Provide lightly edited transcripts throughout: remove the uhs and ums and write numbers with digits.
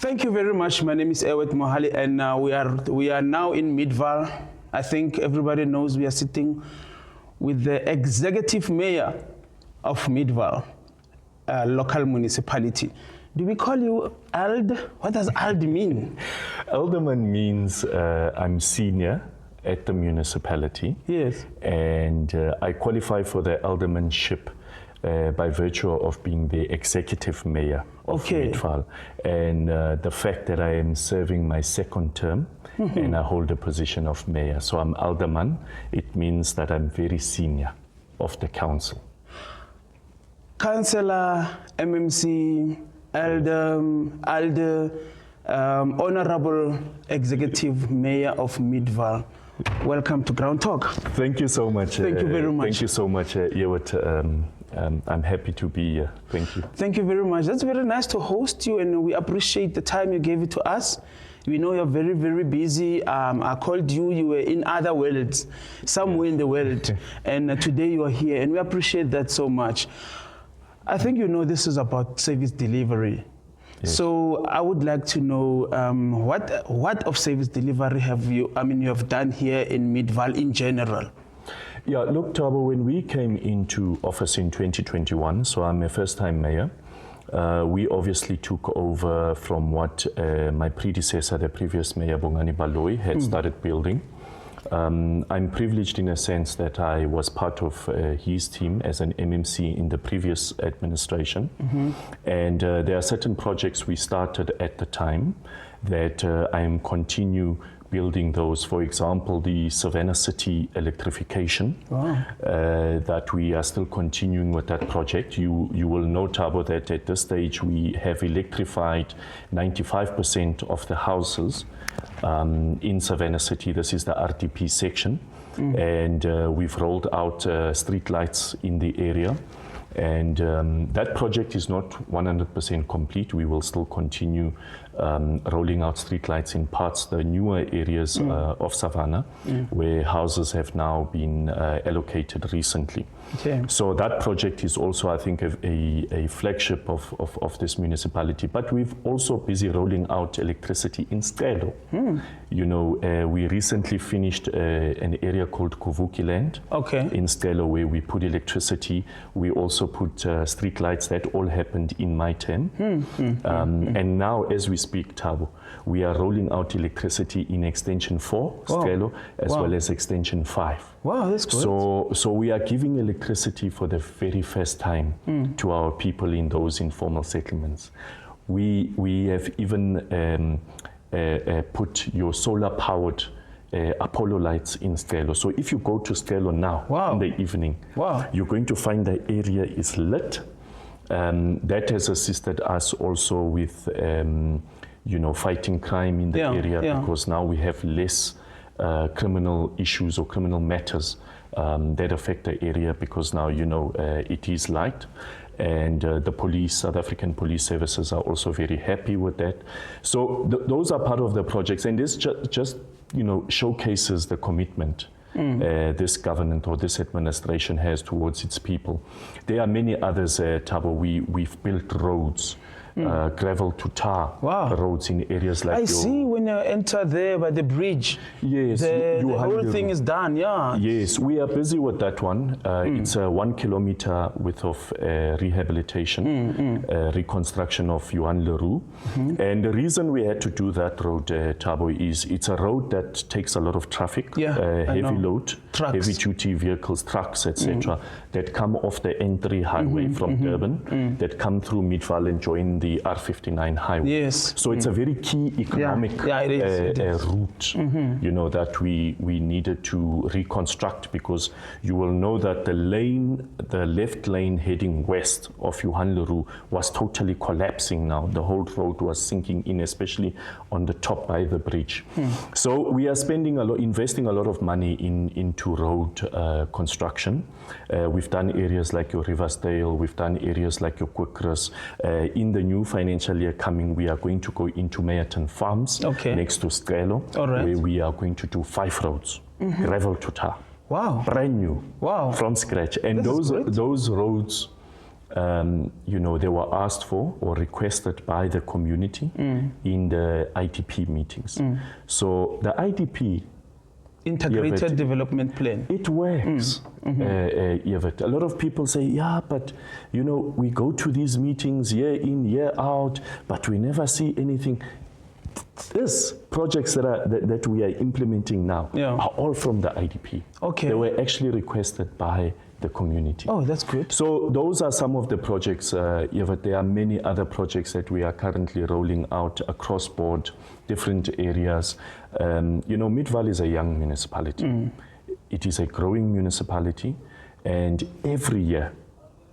Thank you very much. My name is Ewet Mohali, and we are now in MIDVAAL. I think everybody knows we are sitting with the executive mayor of MIDVAAL, local municipality. Do we call you ALD? What does ALD mean? Alderman means I'm senior at the municipality. Yes. And I qualify for the aldermanship by virtue of being the executive mayor of MIDVAAL. And the fact that I am serving my second term and I hold the position of mayor. So I'm alderman. It means that I'm very senior of the council. Councillor, MMC, ALDE, Honorable Executive Mayor of MIDVAAL. Welcome to Ground Talk. Thank you so much. Thank you very much. Thank you so much, Ewet. I'm happy to be here. Thank you. Thank you very much. That's very nice to host you, and we appreciate the time you gave it to us. We know you're very, very busy. I called you, you were in other worlds, somewhere in the world, and today you are here, and we appreciate that so much. I think you know this is about service delivery. Yes. So I would like to know what of service delivery you have done here in MIDVAAL in general? Yeah, look, Thabo, when we came into office in 2021, so I'm a first-time mayor, we obviously took over from what my predecessor, the previous mayor, Bongani Baloyi, had started building. I'm privileged in a sense that I was part of his team as an MMC in the previous administration. And there are certain projects we started at the time that I am continue building those. For example, the Savannah City electrification, that we are still continuing with that project. You will know, Thabo, that at this stage we have electrified 95% of the houses in Savannah City. This is the RTP section. And we've rolled out street lights in the area. And that project is not 100% complete. We will still continue rolling out streetlights in parts, the newer areas of Savannah, where houses have now been allocated recently. Okay. So that project is also, I think, a flagship of this municipality. But we've also busy rolling out electricity in Stelo. You know, we recently finished an area called Kuvuki Land in Stelo, where we put electricity. We also put streetlights. That all happened in my term. And now, as we speak, Thabo, we are rolling out electricity in Extension 4, Stelo, as well as Extension 5. Wow, that's good. So we are giving electricity for the very first time to our people in those informal settlements. We have even put your solar-powered Apollo lights in Stelo. So if you go to Stelo now in the evening, you're going to find the area is lit. That has assisted us also with fighting crime in the area, because now we have less criminal issues or criminal matters that affect the area, because now it is light. And the police, South African police services, are also very happy with that. So those are part of the projects, and this just showcases the commitment this government or this administration has towards its people. There are many others, Thabo. We've built roads, gravel to tar roads in areas like I see when you enter there by the bridge. Yes, the whole thing is done. Yes, we are busy with that one. It's a 1 kilometer width of rehabilitation, reconstruction of Johan Leroux. And the reason we had to do that road, Thabo, is it's a road that takes a lot of traffic, heavy load, heavy duty vehicles, trucks, etc., that come off the N3 highway from Durban, that come through MIDVAAL and join the R59 highway. Yes. So it's a very key economic route, that we needed to reconstruct, because you will know that the left lane heading west of Johan Leroux was totally collapsing now. The whole road was sinking in, especially on the top by the bridge. So we are investing a lot of money into road construction. We've done areas like your Riversdale, we've done areas like your Quickras. In the new financial year coming, we are going to go into Meyerton Farms next to Stelo, where we are going to do 5 roads, gravel to tar. Wow. Brand new, from scratch. And those roads they were asked for or requested by the community in the IDP meetings. So the IDP, Integrated Development Plan. it works. A lot of people say, yeah, but we go to these meetings year in, year out, but we never see anything. These projects that we are implementing now are all from the IDP. Okay. They were actually requested by the community. Oh, that's good. So those are some of the projects. There are many other projects that we are currently rolling out across board, different areas. MIDVAAL is a young municipality. It is a growing municipality, and every year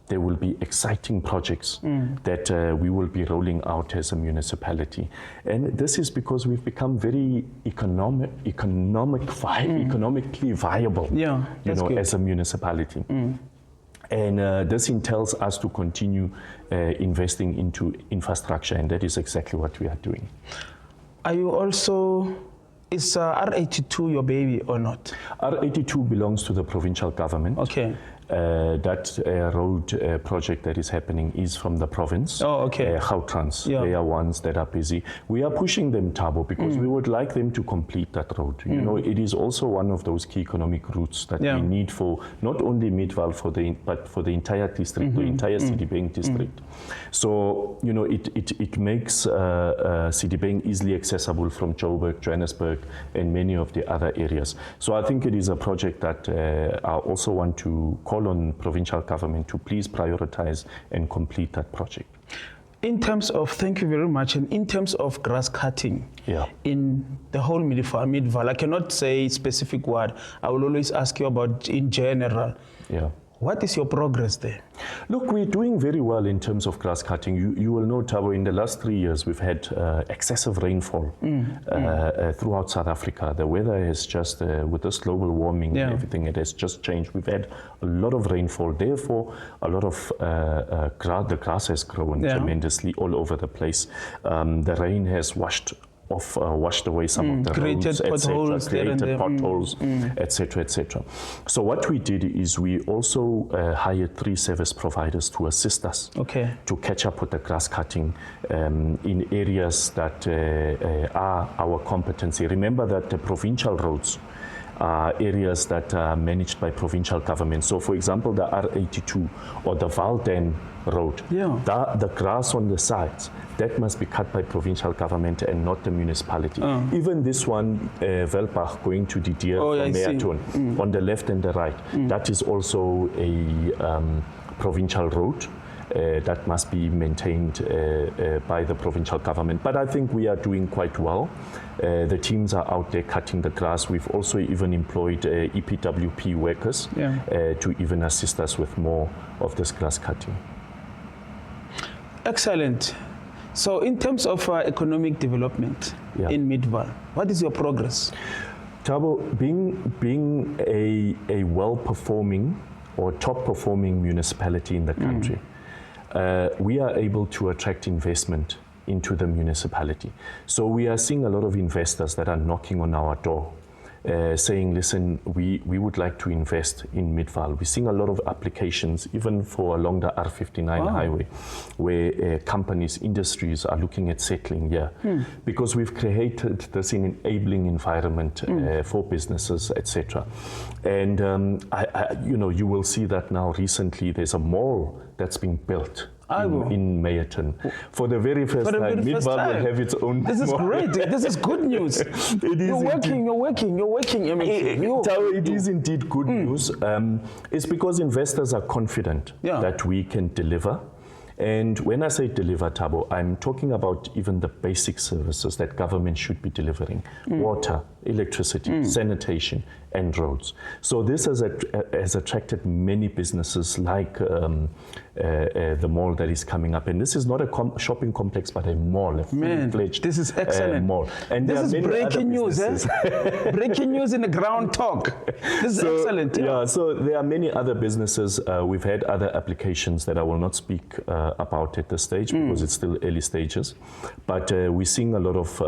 there will be exciting projects that we will be rolling out as a municipality. And this is because we've become very economically viable, as a municipality. And this entails us to continue investing into infrastructure, and that is exactly what we are doing. Are you also, is R82 your baby or not? R82 belongs to the provincial government. Okay. That road project that is happening is from the province. Oh, okay. Gautrans, they are ones that are busy. We are pushing them, Thabo, because we would like them to complete that road. It is also one of those key economic routes that we need for not only MIDVAAL, but for the entire district, the entire Citibank district. So, it makes Citibank easily accessible from Joburg, Johannesburg, and many of the other areas. So I think it is a project that I also want to call on provincial government to please prioritize and complete that project. In terms of, thank you very much, and in terms of grass cutting in the whole MIDVAAL, I cannot say a specific word. I will always ask you about in general. Yeah. What is your progress there? Look, we're doing very well in terms of grass cutting. You will know, Thabo, in the last 3 years, we've had excessive rainfall throughout South Africa. The weather has just, with this global warming and everything, it has just changed. We've had a lot of rainfall. Therefore, a lot of the grass has grown tremendously all over the place. The rain has washed away some of the roads, potholes, created potholes, etc., etc. So what we did is we also hired 3 service providers to assist us to catch up with the grass cutting in areas that are our competency. Remember that the provincial roads are areas that are managed by provincial government. So, for example, the R82 or the Valden Road, the grass on the sides, that must be cut by provincial government and not the municipality. Even this one, Velbach, going to Didier from Meerton, on the left and the right, that is also a provincial road. That must be maintained by the provincial government. But I think we are doing quite well. The teams are out there cutting the grass. We've also even employed EPWP workers to even assist us with more of this grass cutting. Excellent. So in terms of economic development in MIDVAAL, what is your progress? Thabo, being a well-performing or top-performing municipality in the country, we are able to attract investment into the municipality. So we are seeing a lot of investors that are knocking on our door, saying, listen, we would like to invest in MIDVAAL. We're seeing a lot of applications, even for along the R59 highway, where companies, industries are looking at settling here, because we've created this enabling environment for businesses, etc. And you will see that now recently there's a mall that's being built in Meerton. For the very first time, MIDVAAL will have its own This is great. This is good news. You're working. It is indeed good news. It's because investors are confident that we can deliver. And when I say deliver, Thabo, I'm talking about even the basic services that government should be delivering. Water, electricity, sanitation, and roads. So this has attracted many businesses like the mall that is coming up. And this is not a shopping complex, but a mall, a full-fledged this is excellent. Mall. And this is breaking news, breaking news in the ground talk. This is excellent. Yeah, so there are many other businesses. We've had other applications that I will not speak about at this stage because it's still early stages. But we're seeing a lot of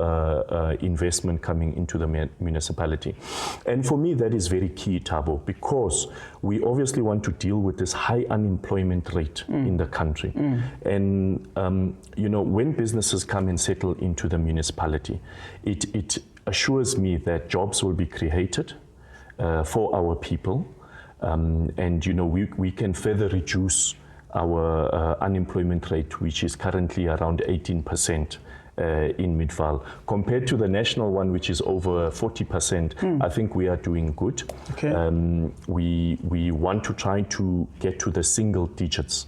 investment coming into the municipality. And for me, that is very key, Thabo, because we obviously want to deal with this high unemployment rate in the country. And, when businesses come and settle into the municipality, it assures me that jobs will be created for our people. And, we can further reduce our unemployment rate, which is currently around 18%. In MIDVAAL. Compared to the national one, which is over 40%, I think we are doing good. Okay. We want to try to get to the single digits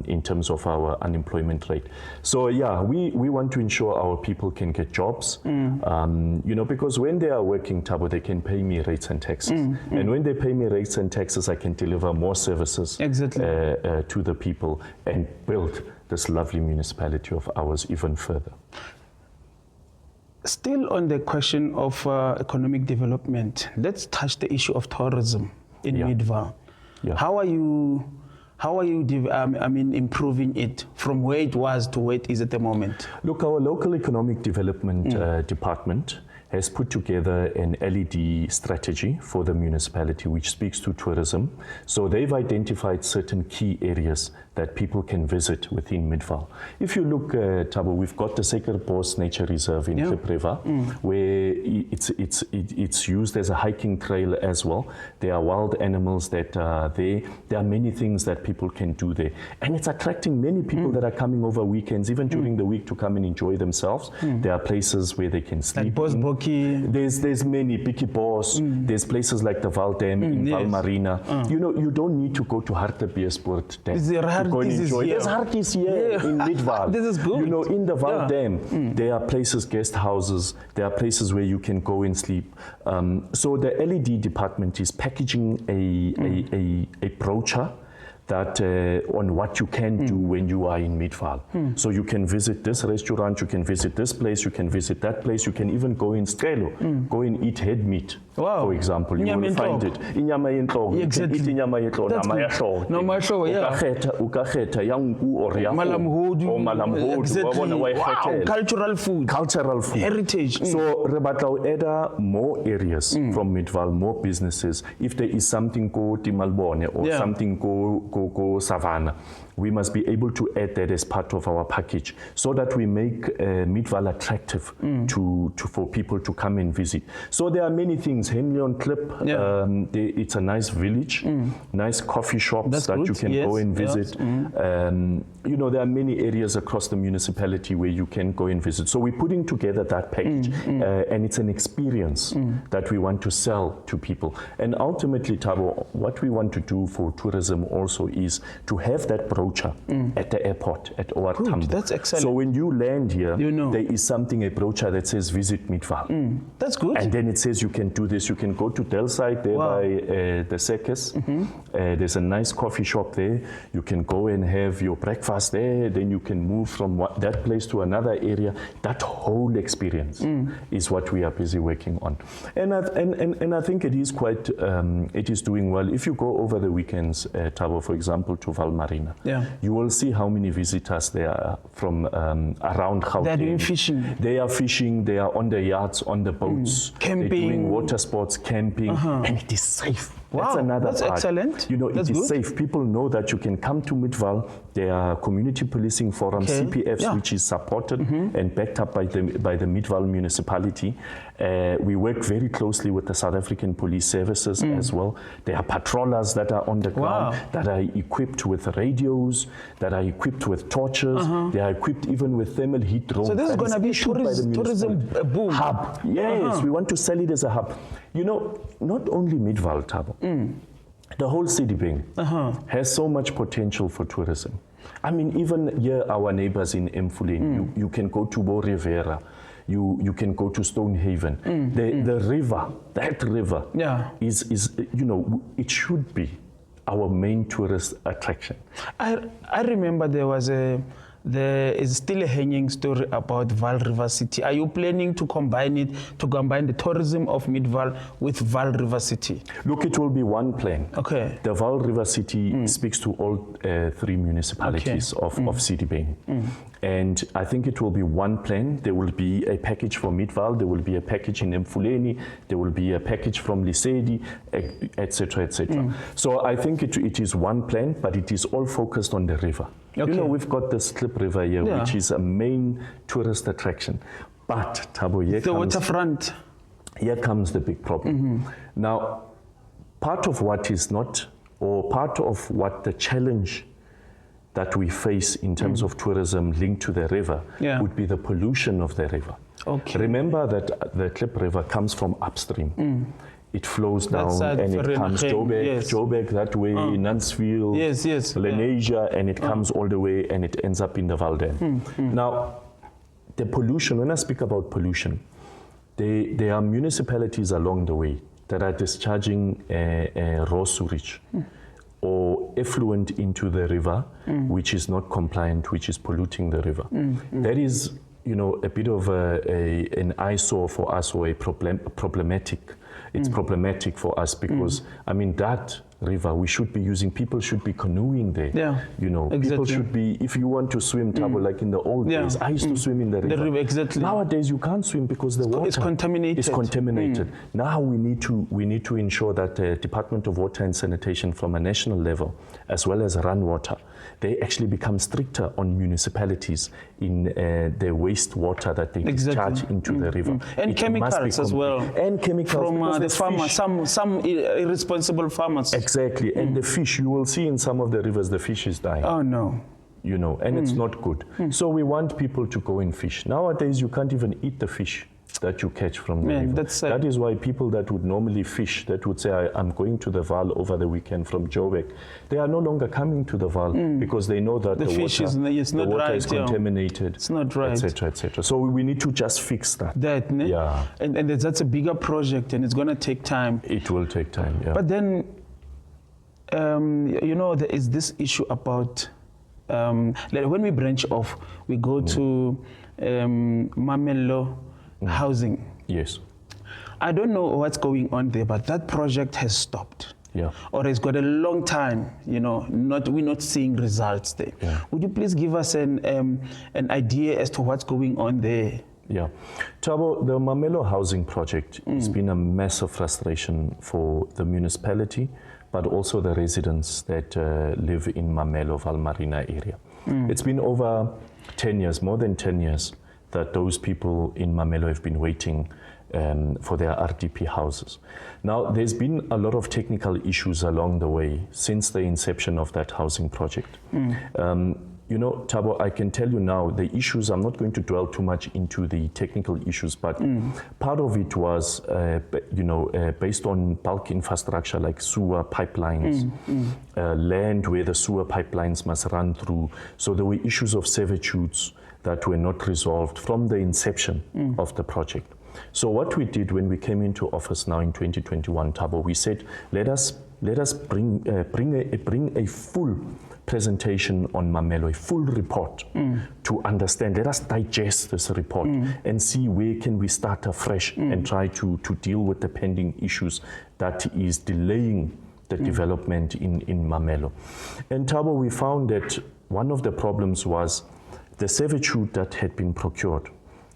in terms of our unemployment rate. So yeah, we want to ensure our people can get jobs, because when they are working, Thabo, they can pay me rates and taxes. And when they pay me rates and taxes, I can deliver more services Exactly. To the people and build this lovely municipality of ours even further. Still on the question of economic development, let's touch the issue of tourism in MIDVAAL. Yeah. How are you improving it from where it was to where it is at the moment? Look, our local economic development department has put together an LED strategy for the municipality which speaks to tourism. So they've identified certain key areas that people can visit within MIDVAAL. If you look, Thabo, we've got the Sacred Bos Nature Reserve in Klip River, where it's used as a hiking trail as well. There are wild animals that are there. There are many things that people can do there. And it's attracting many people that are coming over weekends, even during the week, to come and enjoy themselves. There are places where they can sleep. Like There's many, Bikie Bos. There's places like the Val Dam in Val Marina. You don't need to go to Hartbeespoort Dam to go and enjoy. There's Harties here in MIDVAAL. This is good. In the Val Dam, there are places, guest houses. There are places where you can go and sleep. So the LED department is packaging a brochure that on what you can do when you are in MIDVAAL. So you can visit this restaurant, you can visit this place, you can visit that place, you can even go in Strelo, go and eat head meat, for example. You will find it. Inyama yenhloko. Exactly. You can eat inyama yenhloko, That's nama good. yahlobo. Nama yahlobo, yeah. Ukakhetha ya nku or ya Malamhodu. or malamhodu. Exactly. Wow, cultural food. Cultural food. Heritage. So re batla ho add more areas from MIDVAAL, more businesses. If there is something go Timalbone or something go Savannah, we must be able to add that as part of our package so that we make MIDVAAL attractive for people to come and visit. So there are many things. Henley on Klip, it's a nice village, nice coffee shops that you can go and visit. There are many areas across the municipality where you can go and visit. So we're putting together that package and it's an experience that we want to sell to people. And ultimately, Thabo, what we want to do for tourism also is to have that brochure at the airport at OR Tambo. That's excellent. So when you land here, there is a brochure that says visit MIDVAAL. That's good. And then it says you can do this. You can go to Delside there by the circus. There's a nice coffee shop there. You can go and have your breakfast there. Then you can move from that place to another area. That whole experience is what we are busy working on. And I think it is quite, it is doing well. If you go over the weekends, Thabo, for example, to Val Marina, you will see how many visitors there are from around Gauteng. They're doing fishing. They are fishing. They are on the yachts, on the boats. Camping. They're doing water sports, camping. And it is safe. Wow, that's another that's part. Excellent. It is safe. People know that you can come to MIDVAAL. There are community policing forum, CPFs, which is supported and backed up by the MIDVAAL municipality. We work very closely with the South African Police Services as well. There are patrollers that are on the ground, that are equipped with radios, that are equipped with torches. They are equipped even with thermal heat drones. So this is going to be tourism boom. Hub. Yes, we want to sell it as a hub. Not only MIDVAAL, Thabo. The whole Sedibeng has so much potential for tourism. I mean, even here, our neighbors in Mfuleni, you can go to Bo Rivera, you can go to Stonehaven. The river, that river, is it should be our main tourist attraction. I remember there is still a hanging story about Vaal River City. Are you planning to combine the tourism of MIDVAAL with Vaal River City? Look, it will be one plan. Okay. The Vaal River City speaks to all three municipalities of Sedibeng. And I think it will be one plan. There will be a package for MIDVAAL, there will be a package in Mfuleni, there will be a package from Lisedi, etc., etc. So I think it is one plan, but it is all focused on the river. Okay. You know, we've got the Slip River here, which is a main tourist attraction. But, Thabo, waterfront. Here comes the big problem. Now, part of what is not, or part of what the challenge that we face in terms of tourism linked to the river would be the pollution of the river. Okay. Remember that the Klip River comes from upstream. It flows down and it comes Joburg that way, Nansville, Lenasia, and it comes all the way and it ends up in the Valden. Now, the pollution, when I speak about pollution, there are municipalities along the way that are discharging raw sewage or effluent into the river, which is not compliant, which is polluting the river. That is, you know, a bit of an eyesore for us, or a problematic. It's problematic for us because, I mean, that river we should be using, people should be canoeing there. You know, people should be, if you want to swim, Thabo, like in the old days, I used to swim in the river. Nowadays you can't swim because the water is contaminated. Now we need to ensure that the Department of Water and Sanitation from a national level, as well as Run Water, they actually become stricter on municipalities in the wastewater that they discharge into the river. And chemicals as well. And chemicals. From the farmers, some irresponsible farmers. Exactly. And the fish, you will see in some of the rivers, the fish is dying. Oh, no. You know, and it's not good. So we want people to go and fish. Nowadays, you can't even eat the fish that you catch from the river. That is why people that would normally fish, that would say, I'm going to the Vaal over the weekend from Joburg, they are no longer coming to the Vaal because they know that the water is contaminated, it's not right, etc., etc. So we need to just fix that. And that's a bigger project, and it's going to take time. It will take time, But then, you know, there is this issue about like when we branch off, we go to Mamello housing. Yes. I don't know what's going on there, but that project has stopped. Or it's got a long time, you know, we're not seeing results there. Would you please give us an idea as to what's going on there? Thabo, the Mamello housing project has been a massive frustration for the municipality, but also the residents that live in Mamello, Valmarina area. It's been over 10 years, more than 10 years, that those people in Mamello have been waiting for their RDP houses. Now, there's been a lot of technical issues along the way since the inception of that housing project. You know, Thabo, I can tell you now, the issues, I'm not going to dwell too much into the technical issues, but part of it was, you know, based on bulk infrastructure like sewer pipelines, land where the sewer pipelines must run through. So there were issues of servitudes that were not resolved from the inception of the project. So what we did when we came into office now in 2021, Thabo, we said, let us bring a full presentation on Mamello, a full report to understand. Let us digest this report and see where can we start afresh and try to deal with the pending issues that is delaying the development in Mamello. And Thabo, we found that one of the problems was the servitude that had been procured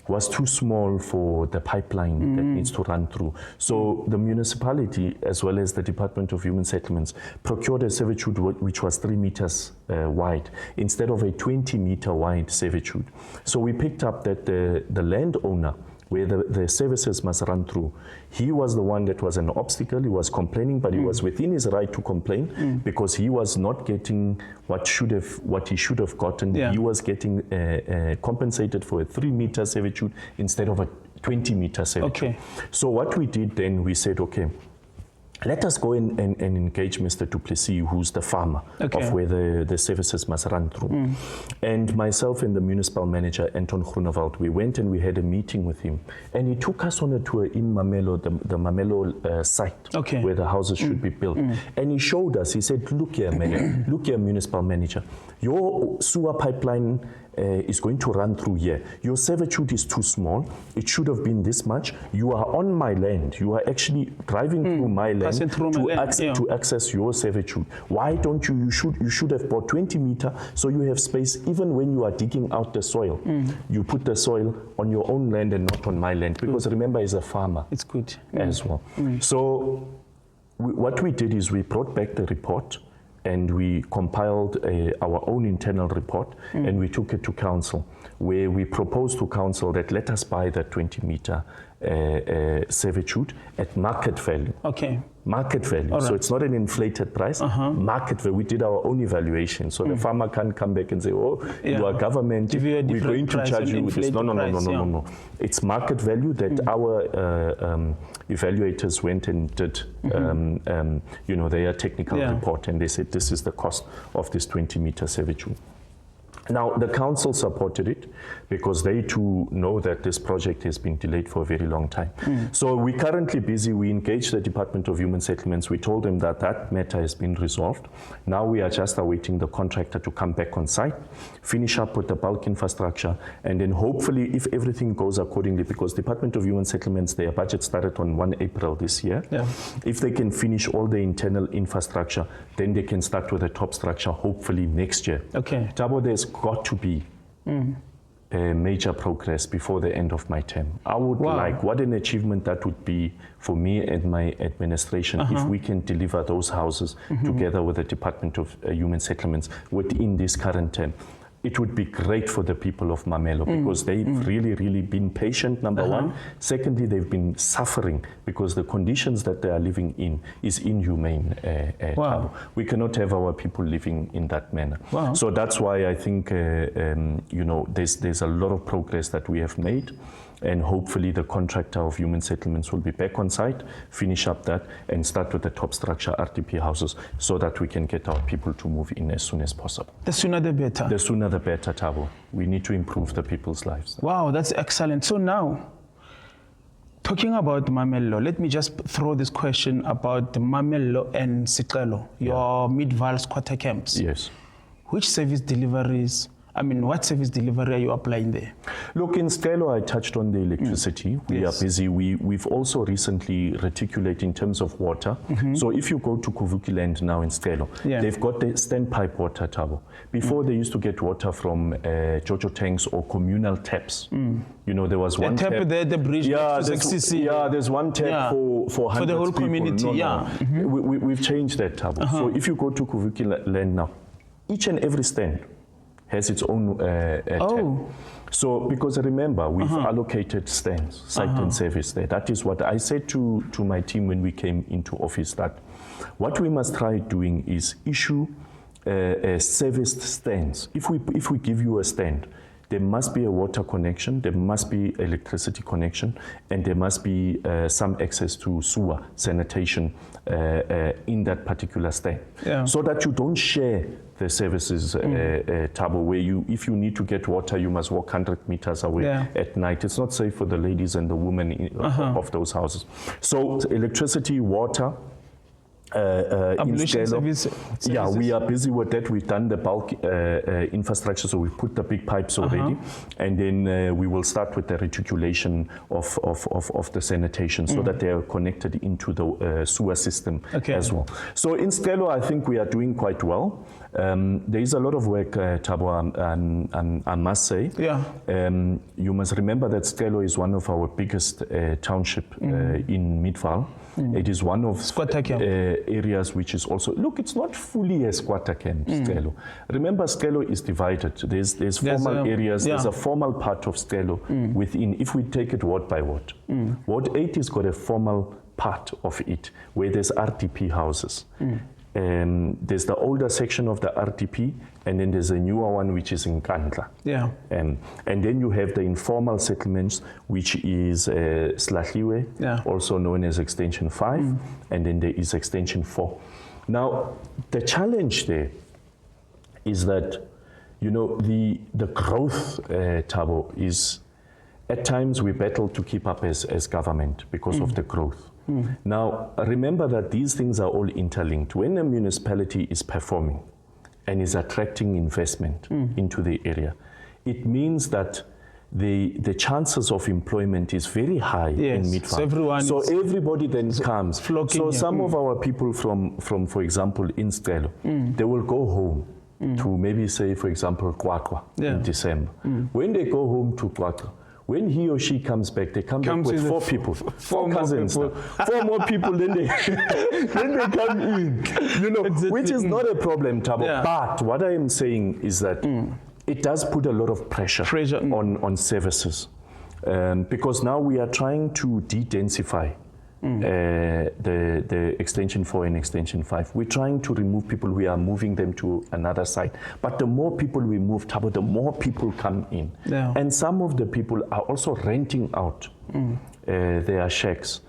was too small for the pipeline that needs to run through. So the municipality, as well as the Department of Human Settlements, procured a servitude which was 3 meters wide, instead of a 20-meter wide servitude. So we picked up that the landowner, where the services must run through, he was the one that was an obstacle. He was complaining, but he was within his right to complain because he was not getting what he should have gotten. He was getting compensated for a 3-meter servitude instead of a 20-meter servitude. So what we did then, we said, okay, let us go and engage Mr. Du Plessis, who's the farmer of where the services must run through. And myself and the municipal manager, Anton Groenewald, we went and we had a meeting with him. And he took us on a tour in Mamello, the Mamello site, where the houses should be built. And he showed us, he said, look here, Mayor, look here, municipal manager. your sewer pipeline is going to run through here. Your servitude is too small. It should have been this much. You are on my land. You are actually driving through my land to access your servitude. Why don't you? You should have bought 20 meter so you have space even when you are digging out the soil. You put the soil on your own land and not on my land, because remember, as a farmer, it's good as well. So what we did is we brought back the report, and we compiled our own internal report, and we took it to council, where we proposed to council that let us buy that 20 meter servitude at market value. Okay. Market value. Right. So it's not an inflated price. Market value. We did our own evaluation. So the farmer can't come back and say, oh, you are government, we're going to charge you with this. No. It's market value that our evaluators went and did their technical report, and they said this is the cost of this 20 meter servitude. Now, the council supported it because they too know that this project has been delayed for a very long time. So we're currently busy. We engaged the Department of Human Settlements. We told them that that matter has been resolved. Now we are just awaiting the contractor to come back on site, finish up with the bulk infrastructure, and then hopefully, if everything goes accordingly, because Department of Human Settlements, their budget started on 1 April this year. If they can finish all the internal infrastructure, then they can start with the top structure, hopefully next year. Okay. Thabo, there's got to be major progress before the end of my term. I would like, what an achievement that would be for me and my administration if we can deliver those houses together with the Department of Human Settlements within this current term. It would be great for the people of Mamelo because they've really been patient, number one. Secondly, they've been suffering because the conditions that they are living in is inhumane. We cannot have our people living in that manner. So that's why I think, there's a lot of progress that we have made. And hopefully the contractor of Human Settlements will be back on site, finish up that, and start with the top structure RDP houses so that we can get our people to move in as soon as possible. The sooner the better. The sooner the better, Thabo. We need to improve the people's lives. Wow, that's excellent. So now, talking about Mamelo, let me just throw this question about the Mamelo and Sicelo, your MIDVAAL squatter camps. Yes. Which service deliveries, what service delivery are you applying there? Look, in Sicelo, I touched on the electricity. We are busy. We've also recently reticulated in terms of water. So if you go to Kuvuki land now in Sicelo, they've got the standpipe water, Thabo. Before they used to get water from Jojo tanks or communal taps. There was one tap there, the bridge to there's one tap for 100 for the whole community. We've changed that, Thabo. So if you go to Kuvuki land now, each and every stand has its own tap. So, because remember, we've allocated stands, site and service there. That is what I said to my team when we came into office, that what we must try doing is issue serviced stands. If we give you a stand, there must be a water connection, there must be electricity connection, and there must be some access to sewer, sanitation in that particular stand. So that you don't share the services, Thabo, where if you need to get water, you must walk 100 meters away at night. It's not safe for the ladies and the women of those houses. So electricity, water, ablution services. We are busy with that. We've done the bulk infrastructure, so we put the big pipes already, and then we will start with the reticulation of the sanitation so that they are connected into the sewer system as well. So in Sicelo, I think we are doing quite well. There is a lot of work, Thabo, I must say. You must remember that Sicelo is one of our biggest township in MIDVAAL. It is one of areas which is also, look, it's not fully a squatter camp, Sicelo. Remember, Sicelo is divided. There's formal areas, there's a formal part of Sicelo within, if we take it ward by ward. Ward 8 has got a formal part of it, where there's RDP houses. There's the older section of the RDP, and then there's a newer one which is in Kandla. And then you have the informal settlements, which is Slahliwe, also known as Extension 5, and then there is Extension 4. Now, the challenge there is that, the growth, Thabo, is at times we battle to keep up as government because of the growth. Now, remember that these things are all interlinked. When a municipality is performing, and is attracting investment into the area, it means that the chances of employment is very high in MIDVAAL. So everybody then comes. So some of our people from for example, in Stelo, they will go home to maybe say, for example, Kwakwa in December. When they go home to Kwakwa, when he or she comes back, they come back with 4 people, 4 cousins, 4 more people, then they come in, you know, which is not a problem, Thabo. But what I am saying is that it does put a lot of pressure on services, because now we are trying to de-densify the extension 4 and extension 5. We're trying to remove people. We are moving them to another site. But the more people we move, Thabo, the more people come in. And some of the people are also renting out their shacks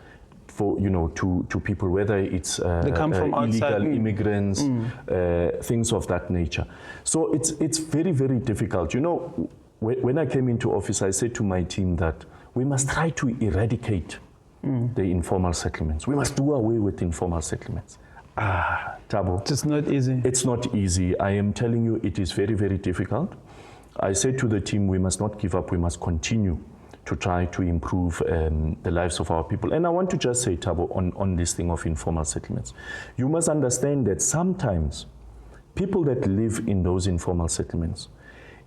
for, you know, to people, whether it's they come from illegal outside, immigrants, things of that nature. So it's very, very difficult. You know, when I came into office, I said to my team that we must try to eradicate the informal settlements. We must do away with informal settlements. Thabo. It's not easy. It's not easy. I am telling you, it is very, very difficult. I said to the team, we must not give up. We must continue to try to improve the lives of our people. And I want to just say, Thabo, on this thing of informal settlements, you must understand that sometimes people that live in those informal settlements,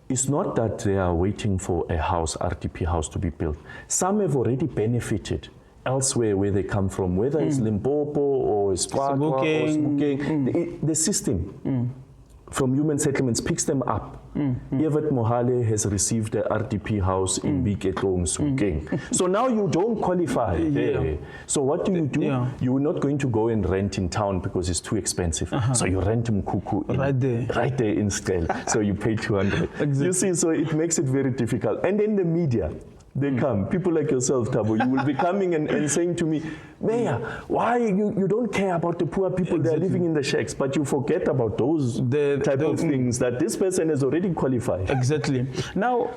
it's not that they are waiting for a house, RDP house, to be built. Some have already benefited elsewhere where they come from, whether it's Limpopo or Swakwa or Sebokeng. The system from human settlements picks them up. Evert Mohale has received a RDP house in Biketlong, Sebokeng. So now you don't qualify there. So what do? You're not going to go and rent in town because it's too expensive. So you rent Mkuku right there in Stelo. So you pay 200. You see, so it makes it very difficult. And then the media, they come, people like yourself, Thabo, you will be coming and saying to me, Mayor, why you don't care about the poor people that are living in the shacks, but you forget about those type of things that this person has already qualified. Exactly. Now,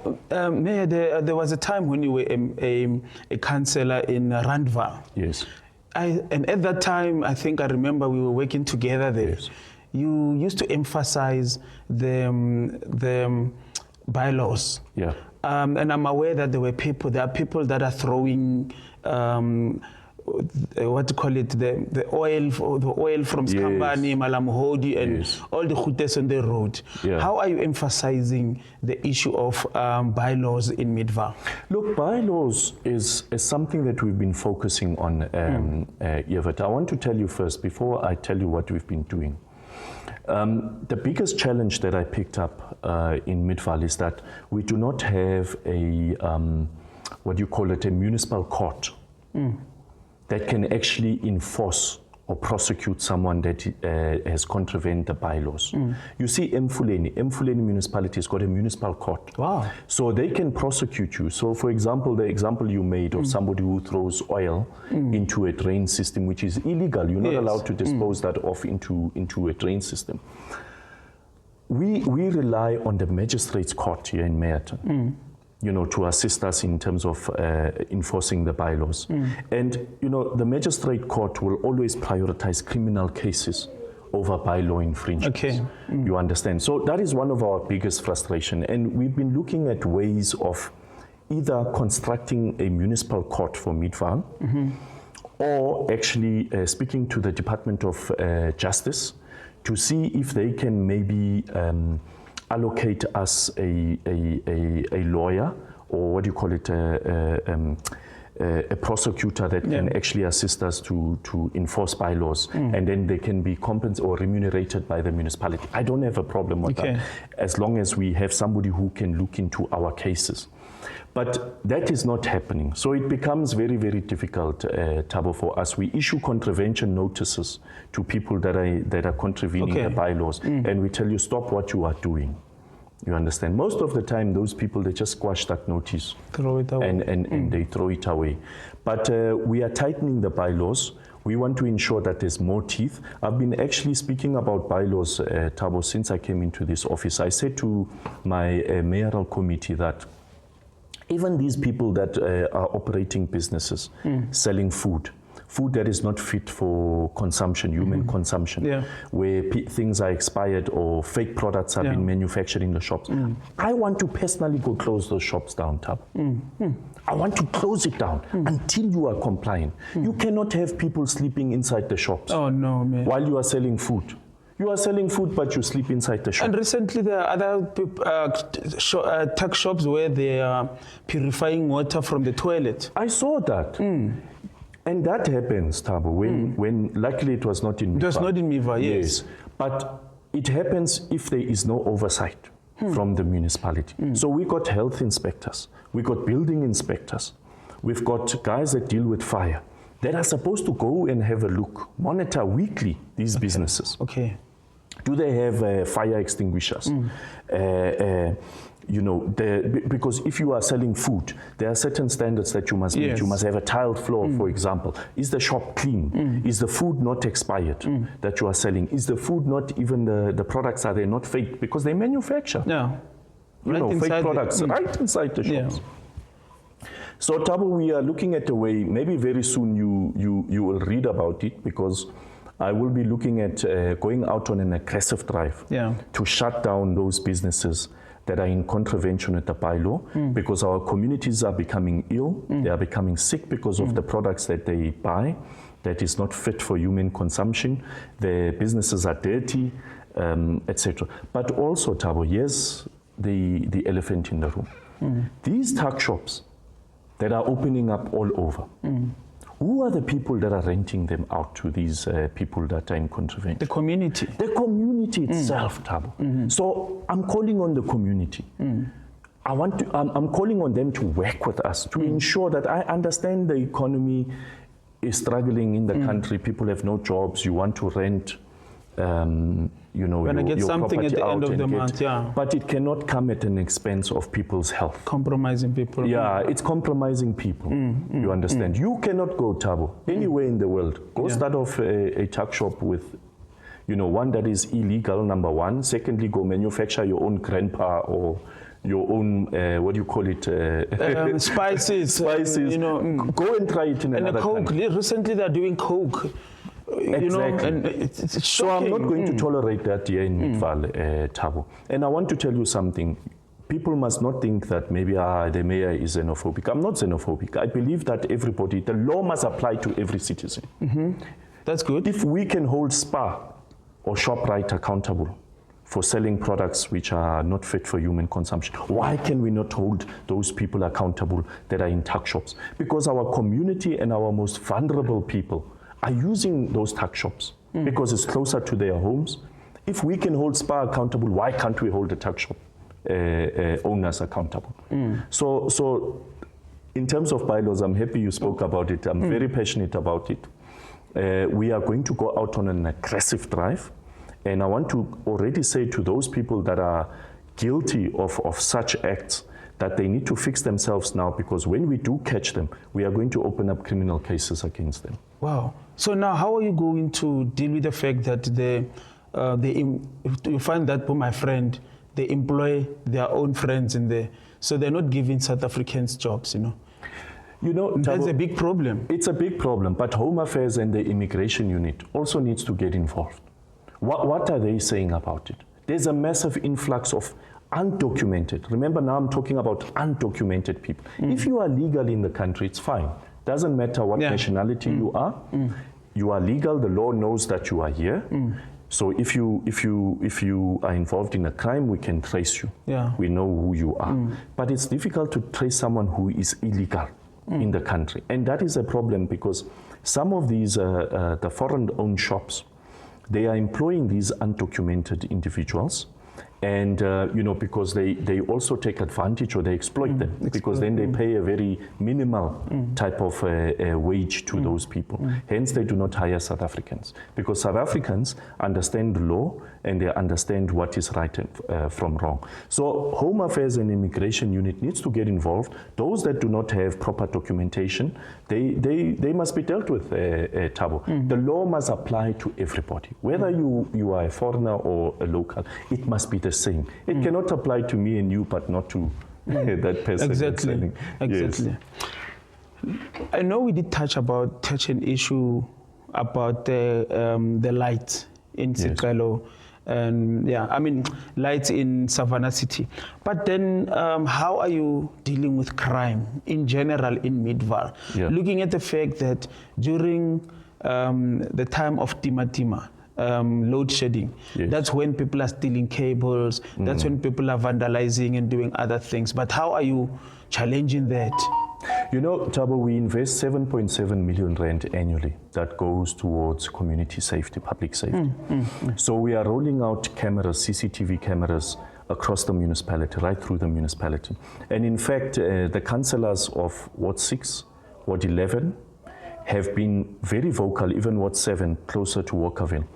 Mayor, there was a time when you were a councillor in Randva. Yes. And at that time, I think I remember we were working together there. Yes. You used to emphasize the bylaws. Yeah. And I'm aware that there are people that are throwing what do you call it, the oil from Skambani, Malamuhodi, and all the khutes on the road. How are you emphasizing the issue of bylaws in MIDVAAL? Look, bylaws is something that we've been focusing on, Evert. I want to tell you first, before I tell you what we've been doing. The biggest challenge that I picked up in MIDVAAL is that we do not have a, what you call it, a municipal court that can actually enforce or prosecute someone that has contravened the bylaws. You see, Mfuleni municipality has got a municipal court. Wow. So they can prosecute you. So for example, the example you made of somebody who throws oil into a drain system, which is illegal. You're not allowed to dispose that off into a drain system. We rely on the magistrates court here in Meyerton. You know, to assist us in terms of enforcing the bylaws. And, you know, the magistrate court will always prioritize criminal cases over bylaw infringements. Okay. You understand? So that is one of our biggest frustration. And we've been looking at ways of either constructing a municipal court for MIDVAAL or actually speaking to the Department of Justice to see if they can maybe allocate us a lawyer, or what do you call it, a prosecutor that can actually assist us to enforce bylaws, and then they can be compensated or remunerated by the municipality. I don't have a problem with that, as long as we have somebody who can look into our cases. But that is not happening. So it becomes very, very difficult, Thabo, for us. We issue contravention notices to people that are contravening the bylaws, and we tell you, stop what you are doing. You understand? Most of the time, those people, they just squash that notice. Throw it away. And they throw it away. But we are tightening the bylaws. We want to ensure that there's more teeth. I've been actually speaking about bylaws, Thabo, since I came into this office. I said to my mayoral committee that even these people that are operating businesses, selling food, food that is not fit for consumption, human consumption, where things are expired or fake products are being manufactured in the shops. I want to personally go close those shops down, Tab. I want to close it down until you are compliant. You cannot have people sleeping inside the shops. Oh no, man. While you are selling food. You are selling food, but you sleep inside the shop. And recently there are other tech shops where they are purifying water from the toilet. I saw that. And that happens, Thabo, when luckily it was not in MIDVAAL. It was not in MIDVAAL, yes. But it happens if there is no oversight from the municipality. So we got health inspectors, we got building inspectors, we've got guys that deal with fire that are supposed to go and have a look, monitor weekly these businesses. Okay. Do they have fire extinguishers? You know, because if you are selling food, there are certain standards that you must meet. You must have a tiled floor, for example. Is the shop clean? Is the food not expired that you are selling? Is the food not even the products, are they not fake? Because they manufacture. Fake products right inside the shops. So Thabo, we are looking at a way, maybe very soon you will read about it, because I will be looking at going out on an aggressive drive to shut down those businesses that are in contravention with the bylaw, because our communities are becoming ill, they are becoming sick because of the products that they buy that is not fit for human consumption. The businesses are dirty, etc. But also, Thabo, here's the elephant in the room. These tuck shops that are opening up all over, who are the people that are renting them out to these people that are in contravention? The community. The community itself, Thabo. So I'm calling on the community. I'm calling on them to work with us to ensure that I understand the economy is struggling in the country. People have no jobs. You want to rent, when I get something at the end of the month, but it cannot come at an expense of people's health. Compromising people. Yeah, it's compromising people. You understand? You cannot go, Thabo, anywhere in the world. Go start off a tuck shop with, one that is illegal, number one. Secondly, go manufacture your own grandpa or your own, what do you call it? Spices. Spices. Go and try it in another country. Recently, they're doing Coke. Exactly. It's so I'm not going to tolerate that here in MIDVAAL, Thabo. And I want to tell you something. People must not think that maybe the mayor is xenophobic. I'm not xenophobic. I believe that the law must apply to every citizen. That's good. If we can hold SPAR or ShopRite accountable for selling products which are not fit for human consumption, why can we not hold those people accountable that are in tuck shops? Because our community and our most vulnerable people are using those tuck shops because it's closer to their homes. If we can hold SPAR accountable, why can't we hold the tuck shop owners accountable? So in terms of bylaws, I'm happy you spoke about it. I'm very passionate about it. We are going to go out on an aggressive drive. And I want to already say to those people that are guilty of such acts that they need to fix themselves now, because when we do catch them, we are going to open up criminal cases against them. Wow. So now how are you going to deal with the fact that you find that, my friend, they employ their own friends in there, so they're not giving South Africans jobs, that's a big problem. It's a big problem, but Home Affairs and the Immigration Unit also needs to get involved. What are they saying about it? There's a massive influx of undocumented. Remember, now I'm talking about undocumented people. If you are legal in the country, it's fine. Doesn't matter what nationality you are. You are legal. The law knows that you are here. So if you are involved in a crime, we can trace you. We know who you are. But it's difficult to trace someone who is illegal in the country, and that is a problem, because some of these the foreign-owned shops, they are employing these undocumented individuals, and because they also take advantage, or they exploit them, because then they pay a very minimal type of wage to those people. Hence, they do not hire South Africans, because South Africans understand the law and they understand what is right and from wrong. So Home Affairs and Immigration Unit needs to get involved. Those that do not have proper documentation, they must be dealt with, Thabo. The law must apply to everybody, whether you are a foreigner or a local. It must be the same. It cannot apply to me and you, but not to that person. Exactly. Yes. I know we did touch an issue about the lights in Sikalo. And yeah, I mean, lights in Savannah City. But then how are you dealing with crime in general in MIDVAAL? Yeah. Looking at the fact that during the time of Tima, load shedding, that's when people are stealing cables, that's when people are vandalizing and doing other things. But how are you challenging that? You know, Thabo, we invest 7.7 million rand annually that goes towards community safety, public safety. So we are rolling out cameras, CCTV cameras, across the municipality, right through the municipality. And in fact, the councillors of Ward 6, Ward 11, have been very vocal, even Ward 7, closer to Walkerville,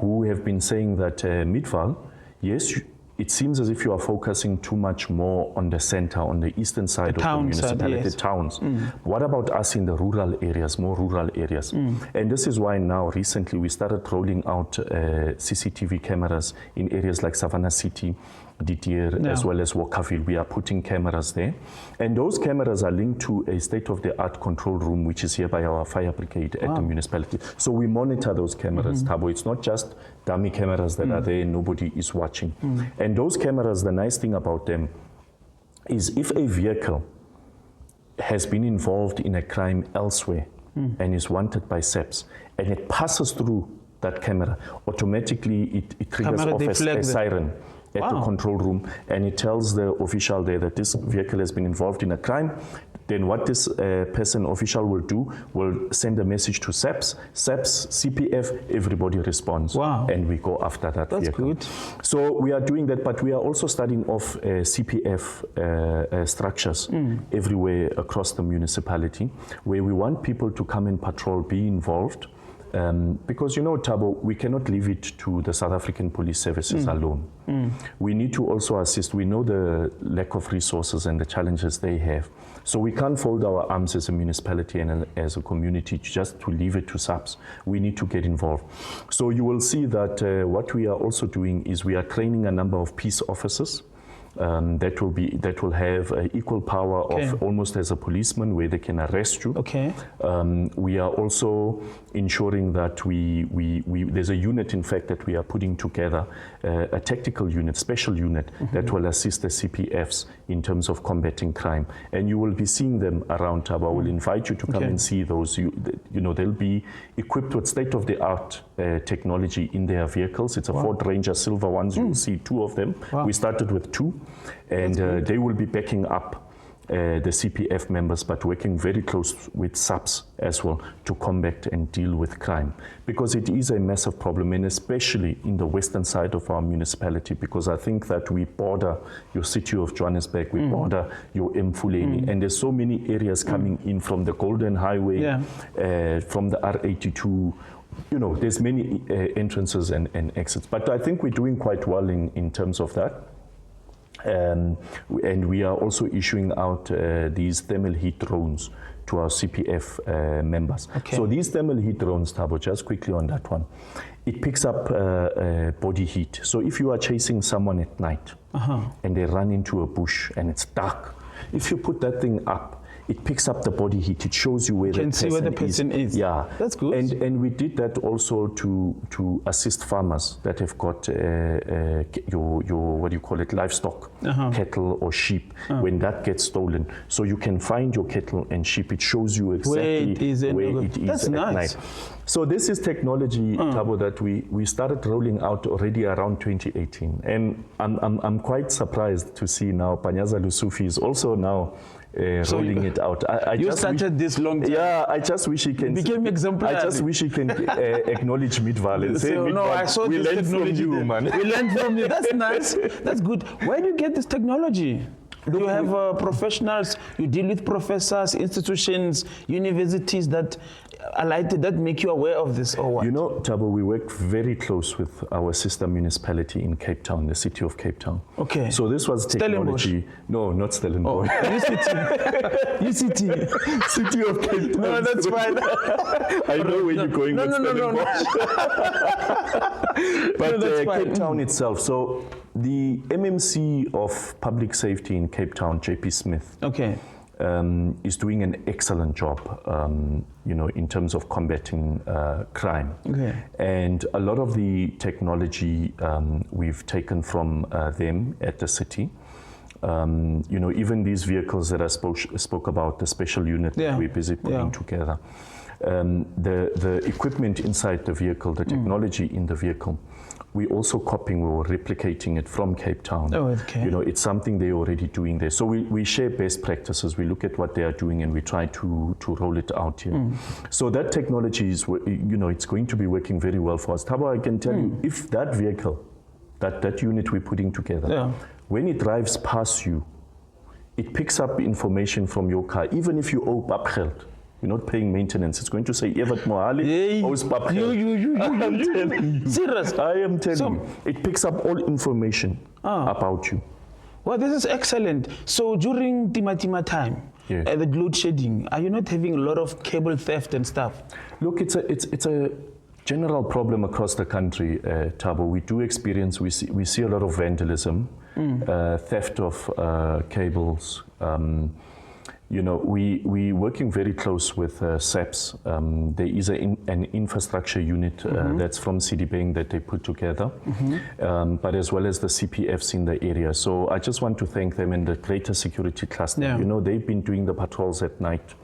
who have been saying that MIDVAAL, yes, it seems as if you are focusing too much more on the center, on the eastern side of the municipality, the towns. What about us in the rural areas, more rural areas? And this is why now, recently, we started rolling out CCTV cameras in areas like Savannah City, Didier, as well as Walkerville. We are putting cameras there. And those cameras are linked to a state-of-the-art control room, which is here by our fire brigade at the municipality. So we monitor those cameras, Thabo. It's not just dummy cameras that are there, nobody is watching. And those cameras, the nice thing about them is if a vehicle has been involved in a crime elsewhere and is wanted by SAPS, and it passes through that camera, automatically it triggers off a siren at the control room, and it tells the official there that this vehicle has been involved in a crime. Then what this official will do, will send a message to SAPS, CPF, everybody responds. And we go after that vehicle. That's good. So we are doing that, but we are also starting off CPF structures everywhere across the municipality, where we want people to come and patrol, be involved. Because, you know, Thabo, we cannot leave it to the South African Police Services alone. We need to also assist. We know the lack of resources and the challenges they have. So we can't fold our arms as a municipality and as a community just to leave it to SAPS. We need to get involved. So you will see that what we are also doing is we are training a number of peace officers that will have equal power of almost as a policeman, where they can arrest you. We are also ensuring that there's a unit, in fact, that we are putting together, a tactical unit, special unit that will assist the CPFs in terms of combating crime. And you will be seeing them around Thabo. I will invite you to come and see those. You know, they'll be equipped with state-of-the-art technology in their vehicles. It's a Ford Ranger silver ones. You will see 2 of them. We started with 2. And they will be backing up the CPF members, but working very close with SAPS as well to combat and deal with crime. Because it is a massive problem, and especially in the western side of our municipality, because I think that we border your city of Johannesburg, we border your Mfuleni, and there's so many areas coming in from the Golden Highway, from the R82. You know, there's many entrances and exits. But I think we're doing quite well in terms of that. And we are also issuing out these thermal heat drones to our CPF members. So these thermal heat drones, Thabo, just quickly on that one, it picks up body heat. So if you are chasing someone at night and they run into a bush and it's dark, if you put that thing up, it picks up the body heat. It shows you where the person is. Yeah, that's good. And we did that also to assist farmers that have got your what do you call it, livestock, cattle or sheep, when that gets stolen. So you can find your cattle and sheep. It shows you exactly where it is at night. So this is technology, Thabo, that we started rolling out already around 2018, and I'm quite surprised to see now Panyaza Lusufi is also now rolling it out. You started this long time. Yeah, I just wish he can. Became exemplary. I just wish he can acknowledge MIDVAAL and say, so, no, I saw we this learned from you, man. We learned from you. That's nice. That's good. Where do you get this technology? Do you have professionals? You deal with professors, institutions, universities that make you aware of this, or what? You know, Thabo, we work very close with our sister municipality in Cape Town, the city of Cape Town. So this was technology. No, not Stellenbosch. UCT. City of Cape Town. No, that's fine. I know where you're going with Stellenbosch. But Cape Town itself. So the MMC of public safety in Cape Town, JP Smith, is doing an excellent job, in terms of combating crime. Okay. And a lot of the technology we've taken from them at the city. Even these vehicles that I spoke about, the special unit that we're busy putting together. The equipment inside the vehicle, the technology in the vehicle, we're also copying or replicating it from Cape Town. Oh, okay. It's something they're already doing there. So we share best practices. We look at what they are doing and we try to roll it out here. So that technology is, it's going to be working very well for us. Thabo, I can tell you, if that vehicle, that unit we're putting together, when it drives past you, it picks up information from your car, even if you owe papgeld. You're not paying maintenance. It's going to say, Evat Mohale owes papgeld. Serious? I am telling you. It picks up all information about you. Well, this is excellent. So during Tima time, the load shedding, are you not having a lot of cable theft and stuff? Look, it's a general problem across the country, Thabo. We do experience, we see a lot of vandalism, theft of cables. We're working very close with SAPS. There is an infrastructure unit that's from Citibank that they put together, but as well as the CPFs in the area. So I just want to thank them and the greater security cluster. They've been doing the patrols at night.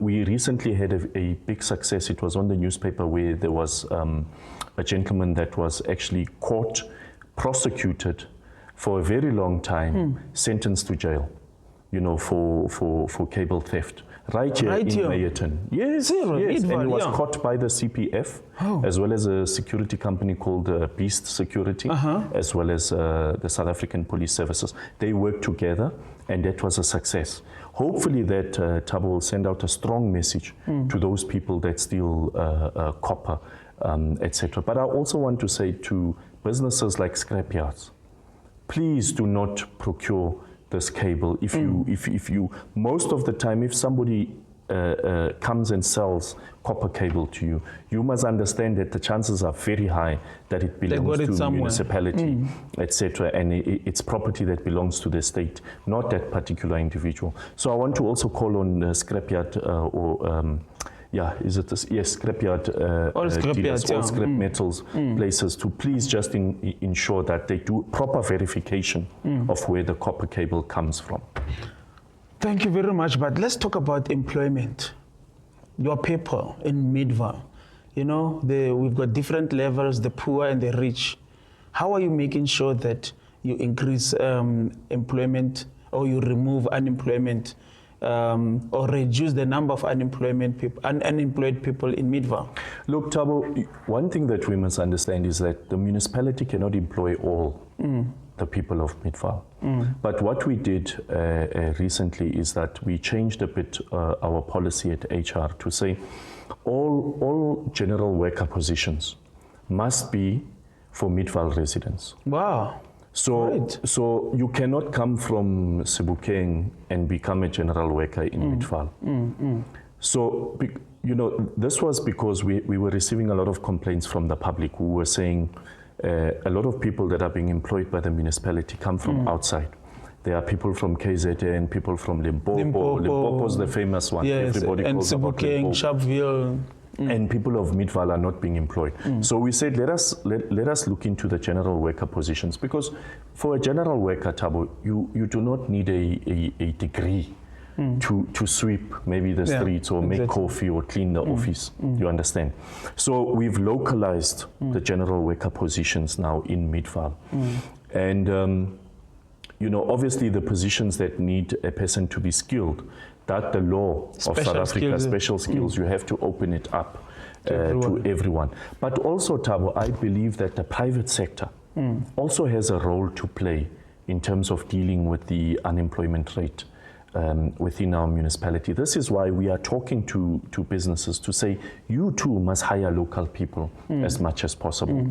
We recently had a big success. It was on the newspaper where there was a gentleman that was actually caught, prosecuted for a very long time, sentenced to jail, for cable theft. Right here in Meyerton. Yes, yes. And he was caught by the CPF, as well as a security company called Beast Security, as well as the South African Police Services. They worked together, and that was a success. Hopefully that Thabo will send out a strong message to those people that steal copper, etc. But I also want to say to businesses like scrapyards, please do not procure this cable. If you most of the time, if somebody comes and sells copper cable to you, you must understand that the chances are very high that it belongs to a municipality, etc., and it's property that belongs to the state, not that particular individual. So I want to also call on scrapyard scrapyard dealers, all scrap metals places to please just ensure that they do proper verification of where the copper cable comes from. Thank you very much, but let's talk about employment. Your people in MIDVAAL, we've got different levels, the poor and the rich. How are you making sure that you increase employment, or you remove unemployment, or reduce the number of unemployed people in MIDVAAL? Look, Thabo, one thing that we must understand is that the municipality cannot employ all the people of MIDVAAL. But what we did recently is that we changed a bit our policy at HR to say all general worker positions must be for MIDVAAL residents. Wow. So you cannot come from Sebokeng and become a general worker in MIDVAAL. So, this was because we were receiving a lot of complaints from the public who were saying a lot of people that are being employed by the municipality come from outside. There are people from KZN, people from Limpopo. Limpopo's the famous one. Yes, everybody and calls about Sebokeng, Sharpeville. And people of MIDVAAL are not being employed. So we said, let us look into the general worker positions, because for a general worker, Thabo, you do not need a degree to sweep maybe the streets or make coffee or clean the office. You understand? So we've localized the general worker positions now in MIDVAAL. And obviously the positions that need a person to be skilled, that the law of South Africa, special skills, you have to open it up to everyone. But also, Thabo, I believe that the private sector also has a role to play in terms of dealing with the unemployment rate within our municipality. This is why we are talking to businesses to say, you too must hire local people as much as possible.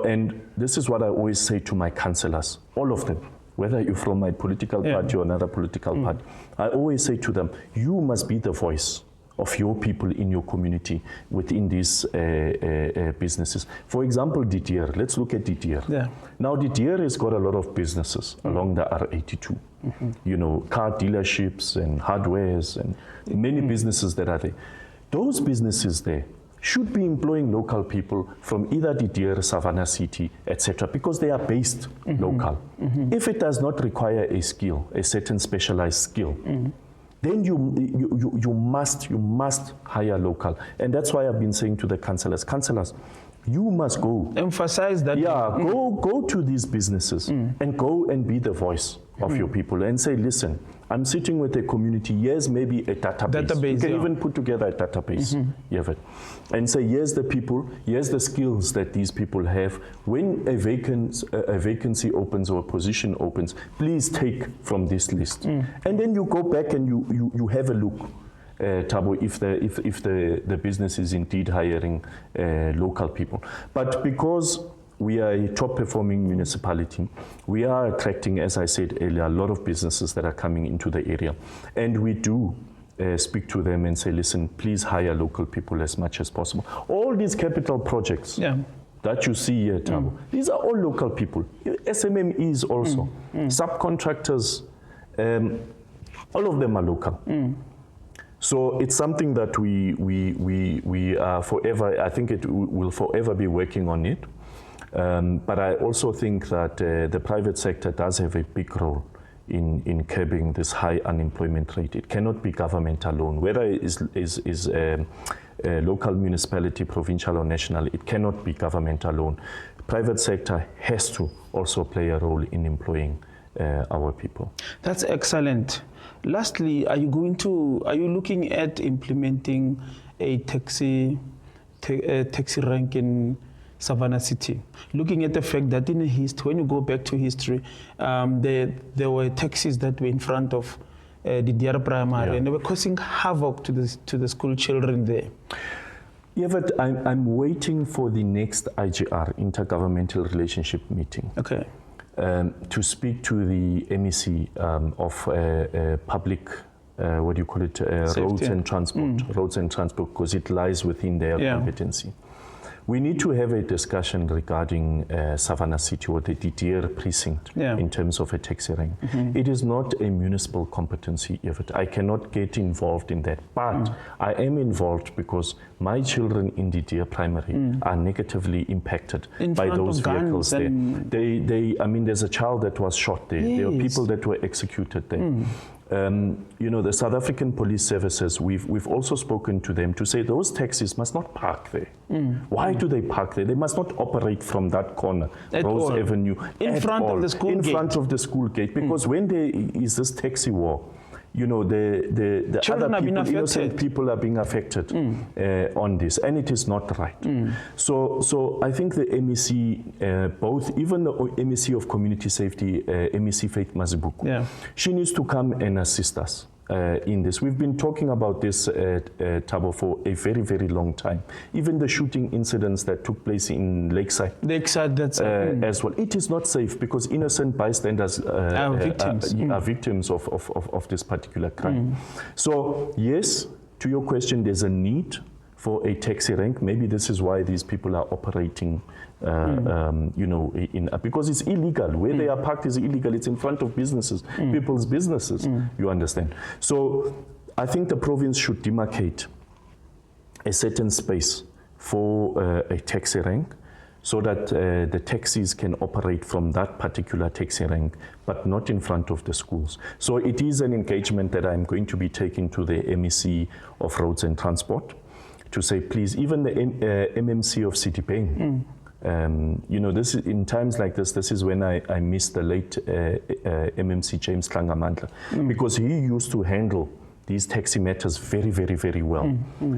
And this is what I always say to my councillors, all of them, whether you're from my political party or another political party. I always say to them, you must be the voice of your people in your community within these businesses. For example, Didier, let's look at Didier. Now Didier has got a lot of businesses along the R82. You know, car dealerships and hardwares and many businesses that are there. Those businesses there should be employing local people from either the Deer, Savannah City, etc., because they are based local. If it does not require a skill, a certain specialized skill, then you must hire local. And that's why I've been saying to the councillors, you must go. Emphasize that. Yeah, go to these businesses and go and be the voice of your people and say, listen, I'm sitting with a community, here's maybe a database. You can even put together a database, and say, here's the people, here's the skills that these people have. When a vacancy opens or a position opens, please take from this list. And then you go back and you have a look. Thabo, if the business is indeed hiring local people. But because we are a top performing municipality, we are attracting, as I said earlier, a lot of businesses that are coming into the area. And we do speak to them and say, listen, please hire local people as much as possible. All these capital projects that you see here, Thabo, these are all local people. SMMEs also, subcontractors, all of them are local. So it's something that we are forever, I think it will forever be working on it. But I also think that the private sector does have a big role in curbing this high unemployment rate. It cannot be government alone, whether it is local municipality, provincial or national, it cannot be government alone. Private sector has to also play a role in employing our people. That's excellent. Lastly, are you looking at implementing a taxi rank in Savannah City? Looking at the fact that in history, when you go back to history, there were taxis that were in front of the Deer Primary, and they were causing havoc to the school children there. Yeah, but I'm waiting for the next IGR, Intergovernmental Relationship meeting. Okay. To speak to the MEC of public, what do you call it, roads and transport, because it lies within their competency. We need to have a discussion regarding Savannah City or the Deer precinct in terms of a taxi rank. It is not a municipal competency. I cannot get involved in that, but I am involved because my children in the Deer Primary are negatively impacted by those vehicles there. I mean, there's a child that was shot there. There are people that were executed there. You know, the South African Police Services, we've also spoken to them to say those taxis must not park there. Why do they park there? They must not operate from that corner, Rose Avenue, in front of the school gate. In front of the school gate, because when there is this taxi war, you know, the other people, innocent people are being affected on this, and it is not right. So I think the MEC, both, even the MEC of Community Safety, MEC Faith Mazibuko, she needs to come and assist us in this. We've been talking about this, Thabo, for a very, very long time. Even the shooting incidents that took place in Lakeside. That's as well. It is not safe because innocent bystanders are victims of this particular crime. So yes, to your question, there's a need for a taxi rank. Maybe this is why these people are operating, you know, because it's illegal. Where they are parked is illegal. It's in front of businesses, people's businesses, you understand. So I think the province should demarcate a certain space for a taxi rank so that the taxis can operate from that particular taxi rank, but not in front of the schools. So it is an engagement that I'm going to be taking to the MEC of Roads and Transport, to say, please, even the MMC of City Pain, you know, this is, in times like this is when I miss the late MMC James Klangamandla, because he used to handle these taxi matters very, very, very well.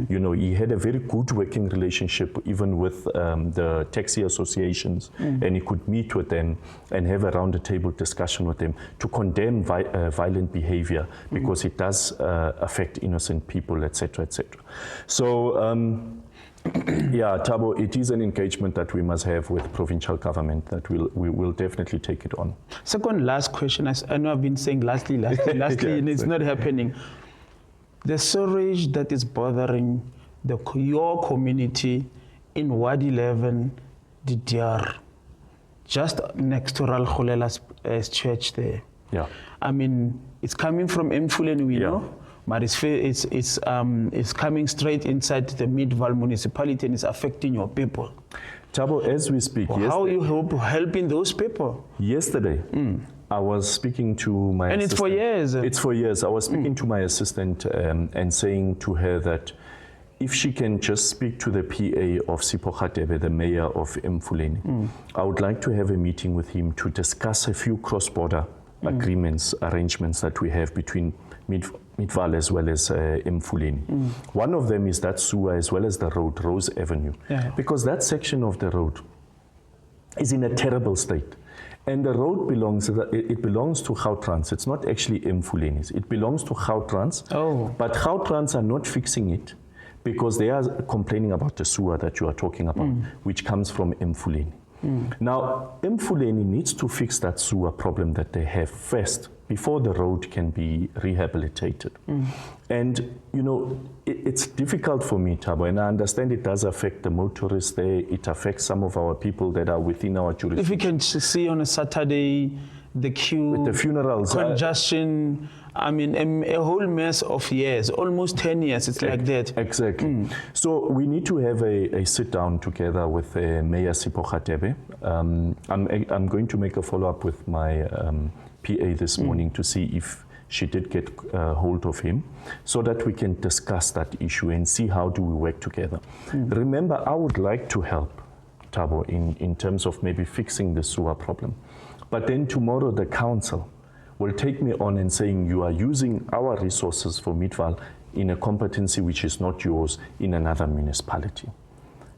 You know, he had a very good working relationship even with the taxi associations, and he could meet with them and have a round-the-table discussion with them to condemn violent behavior, because it does affect innocent people, etc., etc. So, yeah, Thabo, it is an engagement that we must have with provincial government that we will definitely take it on. Second, last question. I know I've been saying lastly, and it's not happening. The sewage that is bothering your community in Ward 11, the Deer, just next to Ral Khulela's church there. Yeah. I mean, it's coming from Mfuleni, we know, but it's coming straight inside the MIDVAAL municipality and it's affecting your people. Thabo, as we speak, how are you helping those people? Yesterday, I was speaking to my assistant. And it's for years. It's for years. I was speaking to my assistant and saying to her that if she can just speak to the PA of Sipho Khatebe, the mayor of Mfuleni, I would like to have a meeting with him to discuss a few cross-border agreements, arrangements that we have between MIDVAAL as well as Mfuleni. One of them is that sewer as well as the road, Rose Avenue, because that section of the road is in a terrible state. And the road belongs to Gautrans. It's not actually Mfuleni's. It belongs to Gautrans, but Gautrans are not fixing it because they are complaining about the sewer that you are talking about, which comes from Mfuleni. Now, Mfuleni needs to fix that sewer problem that they have first before the road can be rehabilitated. And, you know, it's difficult for me, Thabo, and I understand it does affect the motorists there. It affects some of our people that are within our jurisdiction. If you can see on a Saturday, the queue, with the funerals, congestion, I mean, a whole mess of years, almost 10 years, it's like that. Exactly. So we need to have a sit down together with Mayor Sipho Khatebe. I'm going to make a follow-up with my PA this morning to see if she did get hold of him so that we can discuss that issue and see how do we work together. Remember, I would like to help Thabo in terms of maybe fixing the sewer problem. But then tomorrow the council will take me on and saying you are using our resources for MIDVAAL in a competency which is not yours in another municipality.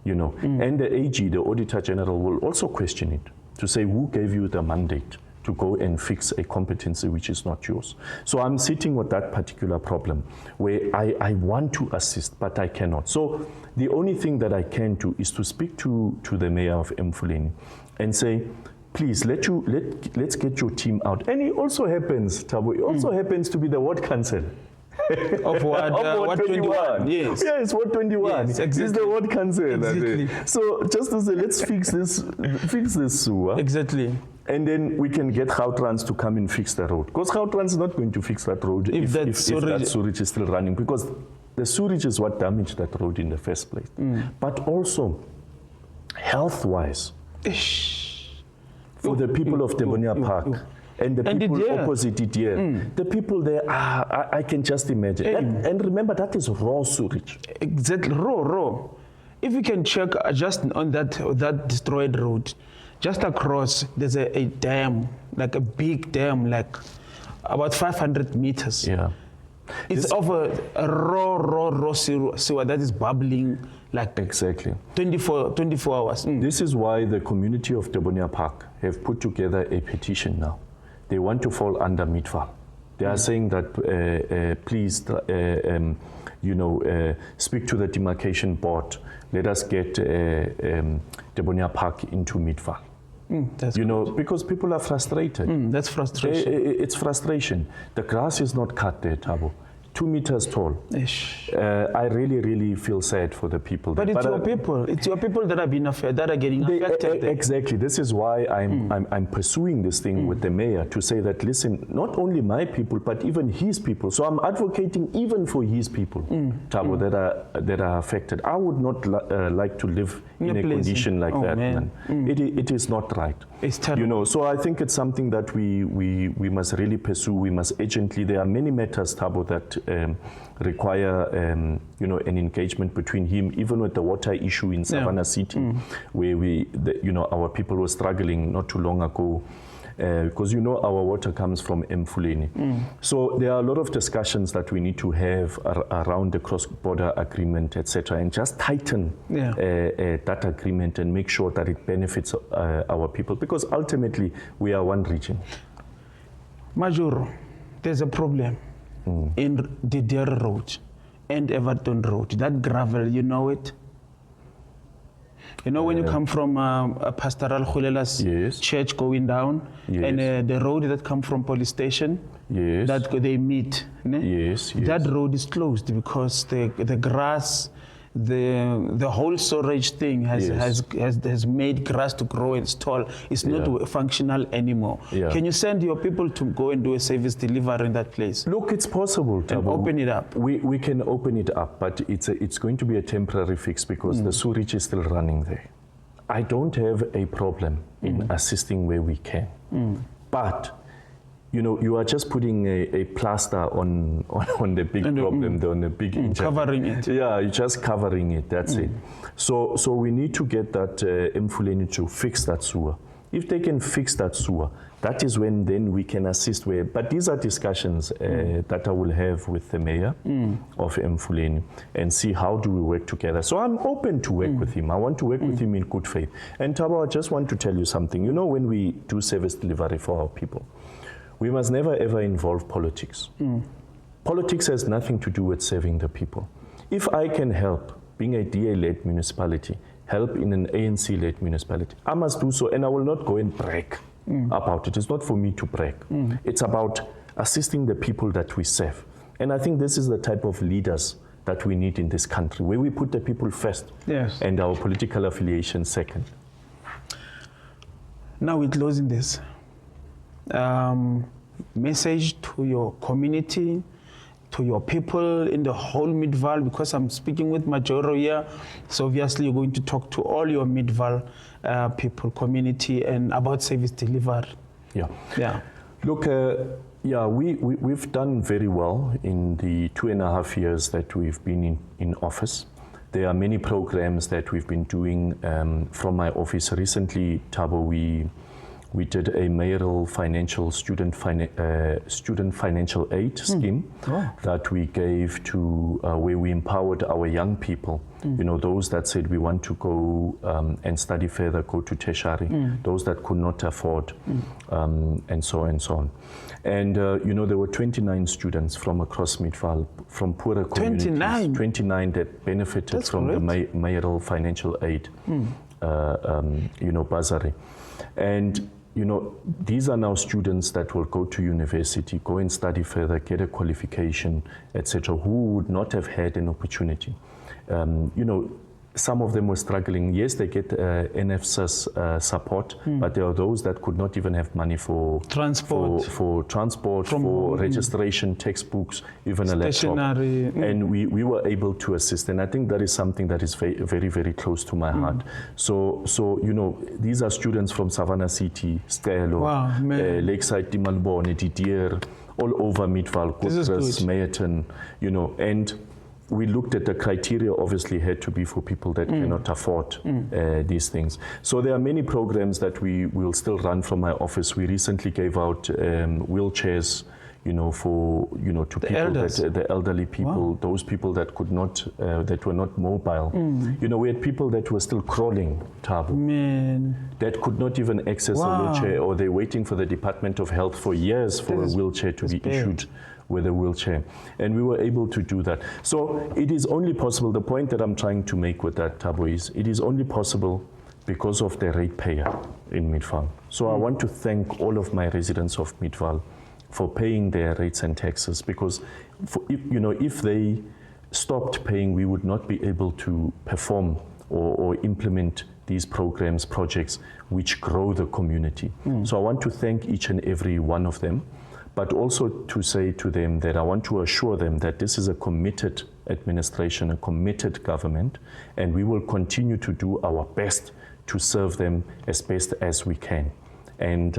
You know, and the AG, the Auditor General, will also question it to say who gave you the mandate to go and fix a competency which is not yours. So I'm sitting with that particular problem where I want to assist, but I cannot. So the only thing that I can do is to speak to the mayor of Mfuleni and say, please, let's get your team out. And it also happens, Thabo, it also happens to be the ward council. Of what 21? Yes. Yes, what 21? Yes, exactly. This is the ward council. Exactly. So just to say, let's fix this sewer. Exactly. And then we can get Gautrans to come and fix the road. Because Gautrans is not going to fix that road if that sewage is still running. Because the sewage is what damaged that road in the first place. But also, health-wise, for the people of Debonia Park and the people opposite it here, the people there, I can just imagine. And remember, that is raw sewage. Exactly, raw. If you can check just on that destroyed road, just across, there's a dam, like a big dam, like about 500 meters. Yeah. It's over a raw sewer that is bubbling like exactly 24 hours. This is why the community of Debonia Park have put together a petition now. They want to fall under MIDVAAL. They are saying that please, speak to the demarcation board. Let us get Debonia Park into MIDVAAL. Because people are frustrated. That's frustration. It's frustration. The grass is not cut there, Thabo. 2 meters tall. I really feel sad for the people. But it's your people. It's your people that are being that are getting affected. Exactly. This is why I'm pursuing this thing with the mayor to say that, listen, not only my people, but even his people. So I'm advocating even for his people, Thabo, that are affected. I would not like to live in a condition like that. Man. It is not right. It's terrible. So I think it's something that we must really pursue. We must urgently. There are many matters, Thabo, that require an engagement between him, even with the water issue in Savannah City, where our people were struggling not too long ago, because our water comes from Mfuleni. So there are a lot of discussions that we need to have around the cross-border agreement, etc., and just tighten that agreement and make sure that it benefits our people, because ultimately we are one region. Major, there's a problem in the Dere Road and Everton Road. That gravel, you know it? You know when you come from Pastoral Khulela's church going down, and the road that comes from police station, that they meet, that road is closed because the grass, the whole storage thing has made grass to grow its tall. It's not functional anymore. Yeah. Can you send your people to go and do a service delivery in that place? Look, it's possible, Thabo. And open it up. We can open it up, but it's going to be a temporary fix because the sewage is still running there. I don't have a problem in assisting where we can, but you know, you are just putting a plaster on the big problem, on the big injury. Covering it. Yeah, you're just covering it, that's it. So we need to get that Mfuleni to fix that sewer. If they can fix that sewer, that is when then we can assist where, but these are discussions that I will have with the mayor of Mfuleni and see how do we work together. So I'm open to work with him. I want to work with him in good faith. And Thabo, I just want to tell you something. You know, when we do service delivery for our people, we must never ever involve politics. Politics has nothing to do with serving the people. If I can help, being a DA-led municipality, help in an ANC-led municipality, I must do so, and I will not go and brag about it. It's not for me to brag. It's about assisting the people that we serve. And I think this is the type of leaders that we need in this country, where we put the people first and our political affiliation second. Now we're closing this. Message to your community, to your people in the whole MIDVAAL, because I'm speaking with Majoro here, so obviously you're going to talk to all your MIDVAAL people, community, and about service delivery. Yeah. Look, we've done very well in the 2.5 years that we've been in office. There are many programs that we've been doing from my office. Recently, Thabo, we did a mayoral financial student financial aid scheme that we gave to where we empowered our young people. You know, those that said we want to go and study further, go to tertiary, those that could not afford, and so on and so on. And you know, there were 29 students from across MIDVAAL, from poorer communities. 29 that benefited from the mayoral financial aid, you know, bursary. And you know, these are now students that will go to university, go and study further, get a qualification, etc., who would not have had an opportunity. You know, some of them were struggling. Yes, they get NFSAS support, but there are those that could not even have money for transport, for registration, textbooks, even a laptop. And we were able to assist. And I think that is something that is very, very close to my heart. So you know, these are students from Savannah City, Stelo, Lakeside, Dimalbone, Didier, all over MIDVAAL, Koopstad, Meyerton, you know, and we looked at the criteria, obviously had to be for people that cannot afford these things. So there are many programs that we will still run from my office. We recently gave out wheelchairs, you know, for, you know, to people that, the elderly people, those people that could not, that were not mobile. You know, we had people that were still crawling, Thabo, that could not even access a wheelchair, or they're waiting for the Department of Health for years for a wheelchair to be issued with a wheelchair. And we were able to do that. So it is only possible, the point that I'm trying to make with that, Thabo, is it is only possible because of the ratepayer in MIDVAAL. So I want to thank all of my residents of MIDVAAL for paying their rates and taxes, because you know, if they stopped paying, we would not be able to perform or implement these programs, projects which grow the community. So I want to thank each and every one of them, but also to say to them that I want to assure them that this is a committed administration, a committed government, and we will continue to do our best to serve them as best as we can. And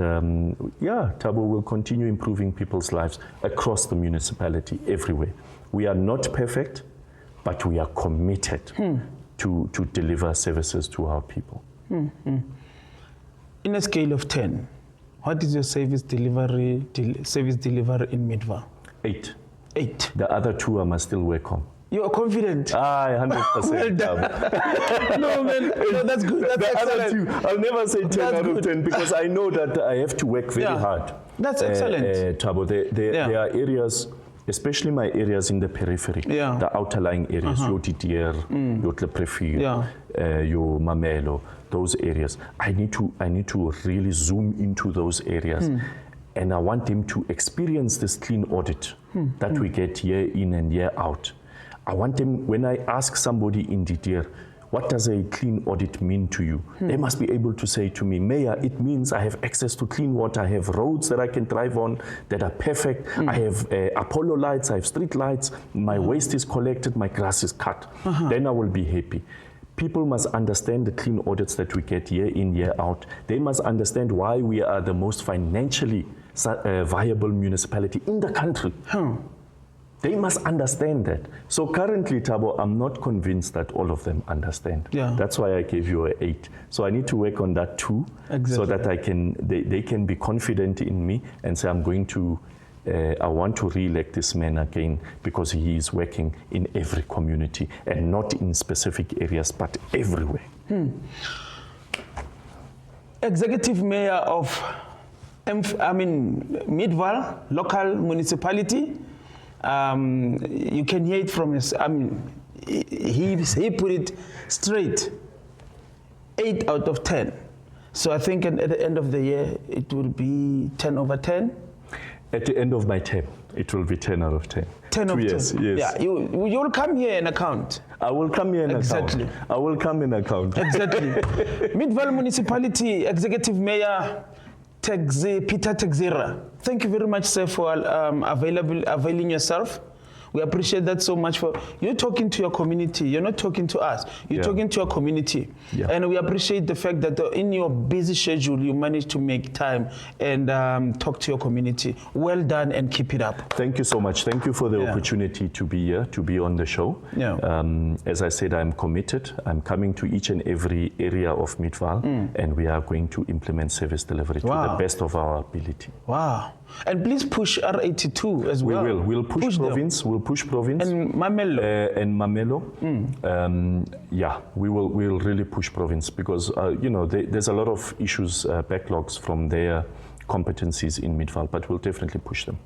yeah, Thabo will continue improving people's lives across the municipality, everywhere. We are not perfect, but we are committed to deliver services to our people. In a scale of 10, what is your service delivery in MIDVAAL? 8. 8. The other 2 I must still work on. You are confident? 100%. Well done. No, man, no, that's good. That's the excellent. Other 2, I'll never say 10 out of 10 because I know that I have to work very hard. That's excellent. Thabo, there are areas, especially my areas in the periphery, the outlying areas, your Didier, your Tleprefil, your Mamelo, those areas. I need to really zoom into those areas. And I want them to experience this clean audit that we get year in and year out. I want them, when I ask somebody in Didier, what does a clean audit mean to you? They must be able to say to me, Mayor, it means I have access to clean water, I have roads that I can drive on that are perfect, I have Apollo lights, I have street lights, my waste is collected, my grass is cut. Then I will be happy. People must understand the clean audits that we get year in, year out. They must understand why we are the most financially viable municipality in the country. They must understand that. So currently, Thabo, I'm not convinced that all of them understand. Yeah. That's why I gave you an 8. So I need to work on that too, so that they can be confident in me and say, I'm going to, I want to re-elect this man again because he is working in every community and not in specific areas, but everywhere. Executive Mayor of, MIDVAAL, local municipality. You can hear it from his, he put it straight, 8 out of 10. So I think at the end of the year, it will be 10 over 10. At the end of my term, it will be 10 out of 10. 10 of 10. Yes. Yeah, you will come here and account. I will come here and account. I will come and account. Exactly. MIDVAAL Municipality Executive Mayor Peter Texera. Thank you very much, sir, for availing yourself. We appreciate that so much. For you're talking to your community. You're not talking to us. You're talking to your community. Yeah. And we appreciate the fact that in your busy schedule, you managed to make time and talk to your community. Well done, and keep it up. Thank you so much. Thank you for the opportunity to be here, to be on the show. Yeah. As I said, I'm committed. I'm coming to each and every area of MIDVAAL, and we are going to implement service delivery to the best of our ability. Wow. And please push R82 as well. We will. We'll push province. We'll push province. And Mamelo. Yeah, we'll really push province because, there's a lot of issues, backlogs from their competencies in MIDVAAL, but we'll definitely push them.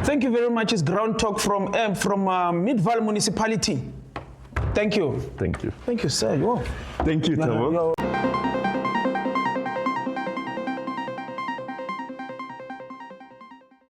Thank you very much. It's Ground Talk from MIDVAAL Municipality. Thank you. Thank you. Thank you, sir. Thank you, Thabo.